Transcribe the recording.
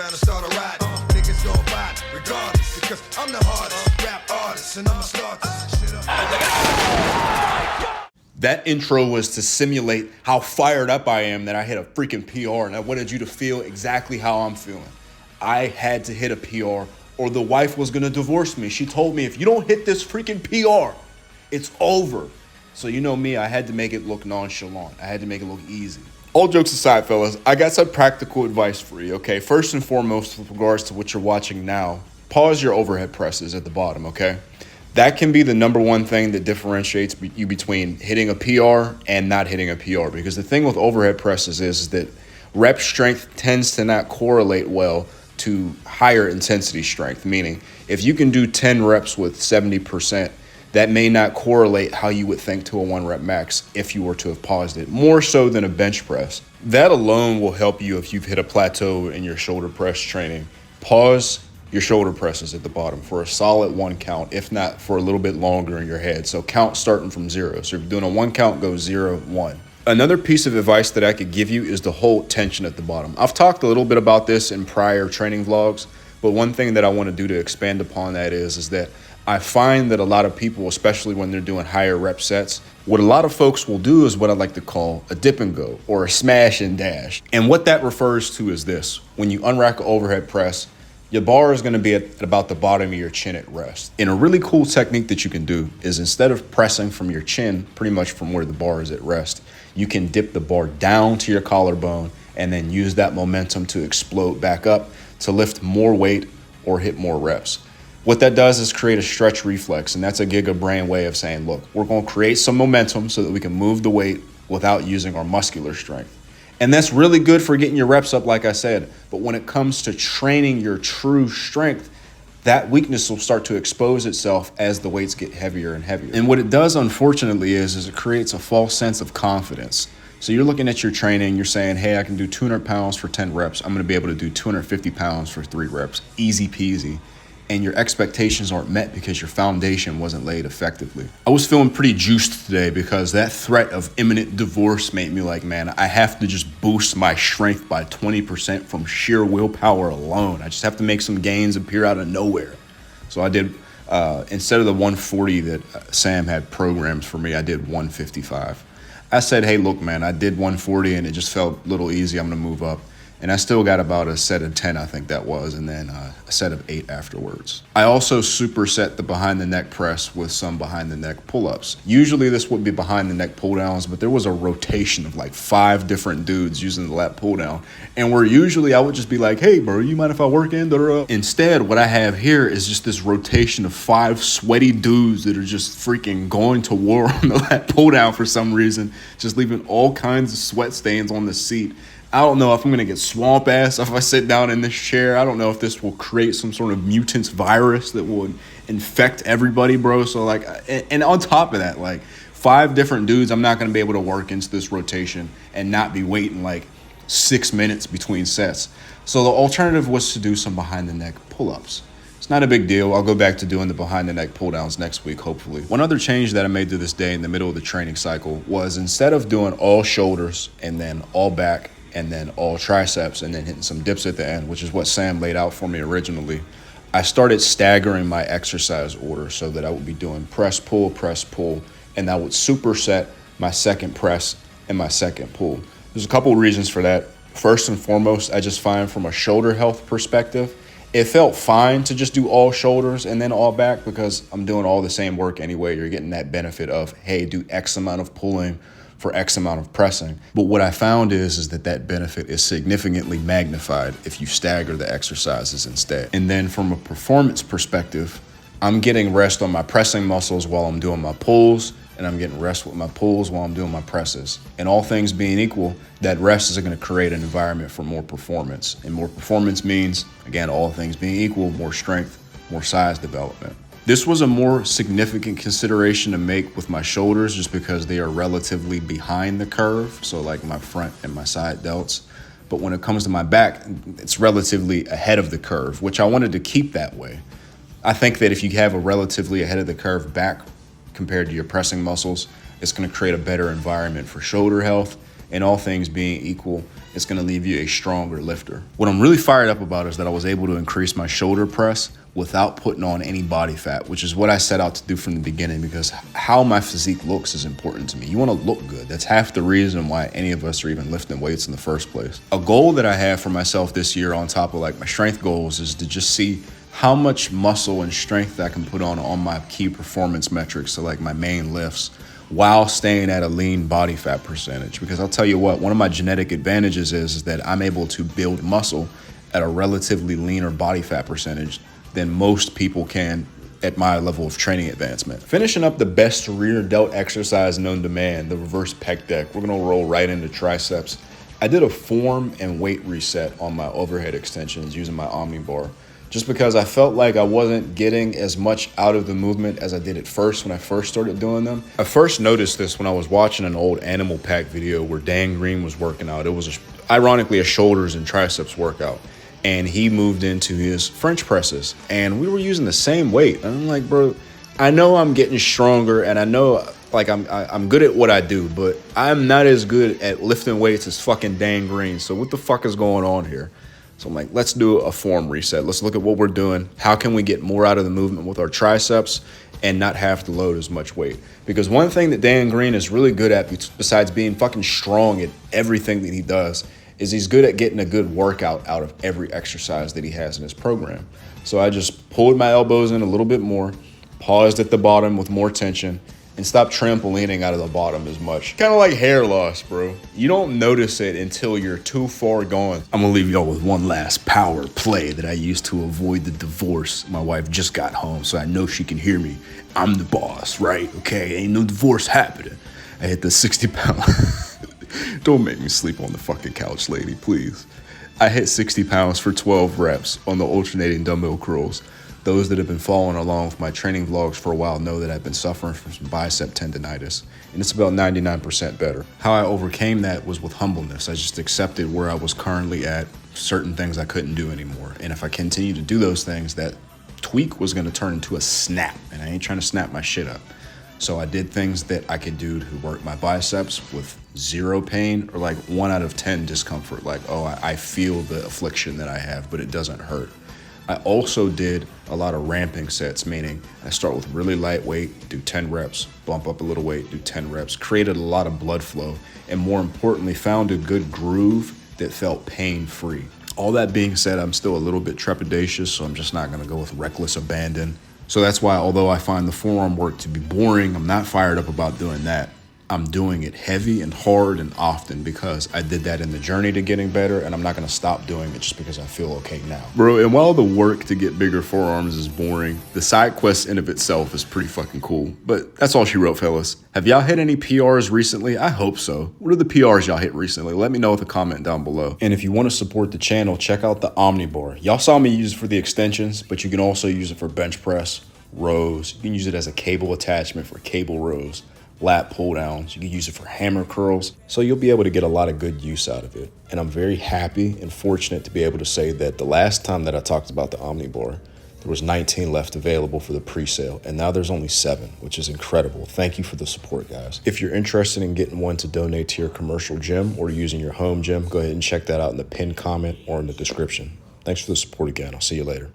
down and start a riot. Niggas gon' buy it regardless, because I'm the hardest rap artist, and I'ma start this shit up. That intro was to simulate how fired up I am that I hit a freaking PR, and I wanted you to feel exactly how I'm feeling. I had to hit a PR or the wife was gonna divorce me. She told me, if you don't hit this freaking PR, it's over. So you know me, I had to make it look nonchalant. I had to make it look easy. All jokes aside, fellas, I got some practical advice for you, okay? First and foremost, with regards to what you're watching now, pause your overhead presses at the bottom, okay? That can be the number one thing that differentiates you between hitting a PR and not hitting a PR. Because the thing with overhead presses is that rep strength tends to not correlate well to higher intensity strength. Meaning, if you can do 10 reps with 70%, that may not correlate how you would think to a 1 rep max if you were to have paused it, more so than a bench press. That alone will help you if you've hit a plateau in your shoulder press training. Pause your shoulder presses at the bottom for a solid 1 count, if not for a little bit longer in your head. So count starting from 0. So if you're doing a 1 count, go 0, 1. Another piece of advice that I could give you is to hold tension at the bottom. I've talked a little bit about this in prior training vlogs, but one thing that I want to do to expand upon that is that I find that a lot of people, especially when they're doing higher rep sets, what a lot of folks will do is what I like to call a dip and go or a smash and dash. And what that refers to is this: when you unrack an overhead press, your bar is going to be at about the bottom of your chin at rest. And a really cool technique that you can do is, instead of pressing from your chin, pretty much from where the bar is at rest, you can dip the bar down to your collarbone and then use that momentum to explode back up to lift more weight or hit more reps. What that does is create a stretch reflex, and that's a giga-brain way of saying, look, we're going to create some momentum so that we can move the weight without using our muscular strength. And that's really good for getting your reps up, like I said. But when it comes to training your true strength, that weakness will start to expose itself as the weights get heavier and heavier. And what it does, unfortunately, is it creates a false sense of confidence. So you're looking at your training, you're saying, hey, I can do 200 pounds for 10 reps. I'm going to be able to do 250 pounds for 3 reps. Easy peasy. And your expectations aren't met because your foundation wasn't laid effectively. I was feeling pretty juiced today because that threat of imminent divorce made me like, man, I have to just boost my strength by 20% from sheer willpower alone. I just have to make some gains appear out of nowhere. So I did, instead of the 140 that Sam had programmed for me, I did 155. I said, hey, look, man, I did 140 and it just felt a little easy. I'm gonna move up. And I still got about a set of 10, I think that was, and then a set of 8 afterwards. I also superset the behind the neck press with some behind the neck pull-ups. Usually this would be behind the neck pull-downs, but there was a rotation of like 5 different dudes using the lat pull-down. And where usually I would just be like, hey, bro, you mind if I work in? Instead, what I have here is just this rotation of 5 sweaty dudes that are just freaking going to war on the lat pull-down for some reason, just leaving all kinds of sweat stains on the seat. I don't know if I'm going to get swamp ass if I sit down in this chair. I don't know if this will create some sort of mutant virus that will infect everybody, bro. So like, and on top of that, like 5 different dudes, I'm not going to be able to work into this rotation and not be waiting like 6 minutes between sets. So the alternative was to do some behind the neck pull-ups. It's not a big deal. I'll go back to doing the behind the neck pull downs next week, hopefully. One other change that I made to this day in the middle of the training cycle was, instead of doing all shoulders and then all back and then all triceps and then hitting some dips at the end, which is what Sam laid out for me originally, I started staggering my exercise order so that I would be doing press, pull, and I would superset my second press and my second pull. There's a couple of reasons for that. First and foremost, I just find from a shoulder health perspective, it felt fine to just do all shoulders and then all back because I'm doing all the same work anyway. You're getting that benefit of, hey, do X amount of pulling for X amount of pressing. But what I found is that benefit is significantly magnified if you stagger the exercises instead. And then from a performance perspective, I'm getting rest on my pressing muscles while I'm doing my pulls, and I'm getting rest with my pulls while I'm doing my presses. And all things being equal, that rest is going to create an environment for more performance. And more performance means, again, all things being equal, more strength, more size development. This was a more significant consideration to make with my shoulders just because they are relatively behind the curve, so like my front and my side delts. But when it comes to my back, it's relatively ahead of the curve, which I wanted to keep that way. I think that if you have a relatively ahead of the curve back compared to your pressing muscles, it's going to create a better environment for shoulder health and all things being equal, it's gonna leave you a stronger lifter. What I'm really fired up about is that I was able to increase my shoulder press without putting on any body fat, which is what I set out to do from the beginning, because how my physique looks is important to me. You wanna look good. That's half the reason why any of us are even lifting weights in the first place. A goal that I have for myself this year, on top of like my strength goals, is to just see how much muscle and strength I can put on my key performance metrics, so like my main lifts, while staying at a lean body fat percentage. Because I'll tell you what, one of my genetic advantages is that I'm able to build muscle at a relatively leaner body fat percentage than most people can at my level of training advancement. Finishing up the best rear delt exercise known to man, the reverse pec deck, we're gonna roll right into triceps. I did a form and weight reset on my overhead extensions using my Omni bar, just because I felt like I wasn't getting as much out of the movement as I did at first when I first started doing them. I first noticed this when I was watching an old Animal Pack video where Dan Green was working out. It was ironically a shoulders and triceps workout, and he moved into his French presses, and we were using the same weight. And I'm like, bro, I know I'm getting stronger, and I know like I'm good at what I do, but I'm not as good at lifting weights as fucking Dan Green. So what the fuck is going on here? So I'm like, let's do a form reset. Let's look at what we're doing. How can we get more out of the movement with our triceps and not have to load as much weight? Because one thing that Dan Green is really good at, besides being fucking strong at everything that he does, is he's good at getting a good workout out of every exercise that he has in his program. So I just pulled my elbows in a little bit more, paused at the bottom with more tension, and stop trampolining out of the bottom as much. Kind of like hair loss, bro. You don't notice it until you're too far gone. I'm gonna leave y'all with one last power play that I used to avoid the divorce. My wife just got home, so I know she can hear me. I'm the boss, right? Okay, ain't no divorce happening. I hit the 60-pound. Don't make me sleep on the fucking couch, lady, please. I hit 60 pounds for 12 reps on the alternating dumbbell curls. Those that have been following along with my training vlogs for a while know that I've been suffering from some bicep tendonitis, and it's about 99% better. How I overcame that was with humbleness. I just accepted where I was currently at, certain things I couldn't do anymore. And if I continue to do those things, that tweak was gonna turn into a snap, and I ain't trying to snap my shit up. So I did things that I could do to work my biceps with 0 pain, or like 1 out of 10 discomfort. Like, oh, I feel the affliction that I have, but it doesn't hurt. I also did a lot of ramping sets, meaning I start with really light weight, do 10 reps, bump up a little weight, do 10 reps, created a lot of blood flow, and more importantly, found a good groove that felt pain-free. All that being said, I'm still a little bit trepidatious, so I'm just not gonna go with reckless abandon. So that's why, although I find the forearm work to be boring, I'm not fired up about doing that. I'm doing it heavy and hard and often because I did that in the journey to getting better, and I'm not gonna stop doing it just because I feel okay now. Bro, and while the work to get bigger forearms is boring, the side quest in of itself is pretty fucking cool. But that's all she wrote, fellas. Have y'all hit any PRs recently? I hope so. What are the PRs y'all hit recently? Let me know with a comment down below. And if you wanna support the channel, check out the Omni bar. Y'all saw me use it for the extensions, but you can also use it for bench press, rows. You can use it as a cable attachment for cable rows, lat pull downs. You can use it for hammer curls. So you'll be able to get a lot of good use out of it. And I'm very happy and fortunate to be able to say that the last time that I talked about the Omni bar, there was 19 left available for the pre-sale, and now there's only 7, which is incredible. Thank you for the support, guys. If you're interested in getting one to donate to your commercial gym or using your home gym, go ahead and check that out in the pinned comment or in the description. Thanks for the support again. I'll see you later.